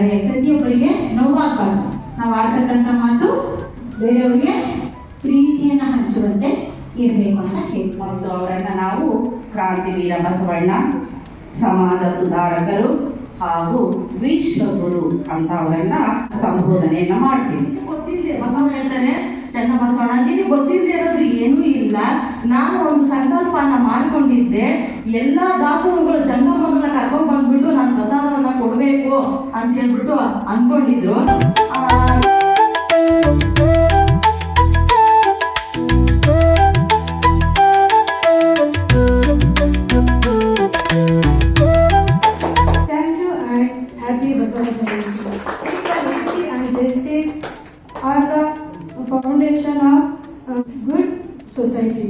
ಆದರೆ ಪ್ರತಿಯೊಬ್ಬರಿಗೆ ನೋವಾಗಬಾರ್ದು. ನಾವು ಆಡ್ತಕ್ಕಂಥ ಮಾತು ಬೇರೆಯವರಿಗೆ ಪ್ರೀತಿಯನ್ನು ಹಂಚುವಂತೆ ಇರಬೇಕು ಅಂತ ಹೇಳ್ಬೋದು. ಅವರನ್ನು ನಾವು ಕ್ರಾಂತಿವೀರ ಬಸವಣ್ಣ, ಸಮಾಜ ಸುಧಾರಕರು ಹಾಗೂ ವಿಶ್ವಗುರು ಅಂತ ಅವರನ್ನ ಸಂಬೋಧನೆಯನ್ನ ಮಾಡ್ತೀವಿ. ಗೊತ್ತಿಲ್ಲದೆ ಬಸವಣ್ಣ ಹೇಳ್ತಾರೆ, ಚೆನ್ನ ಬಸವಣ್ಣ ನಿನಗೆ ಗೊತ್ತಿಲ್ಲದೆ ಇರೋದು ಏನೂ ಇಲ್ಲ. ನಾನು ಒಂದು ಸಂಕಲ್ಪನ ಮಾಡಿಕೊಂಡಿದ್ದೆ, ಎಲ್ಲ ದಾಸೋಹಗಳು ಜಂಗಮನ್ನ ಕರ್ಕೊಂಡು ಬಂದ್ಬಿಟ್ಟು ನಾನು ಪ್ರಸಾದವನ್ನ ಕೊಡಬೇಕು ಅಂತ ಹೇಳ್ಬಿಟ್ಟು ಅಂದ್ಕೊಂಡಿದ್ರು. Equality and justice are the foundation of good society.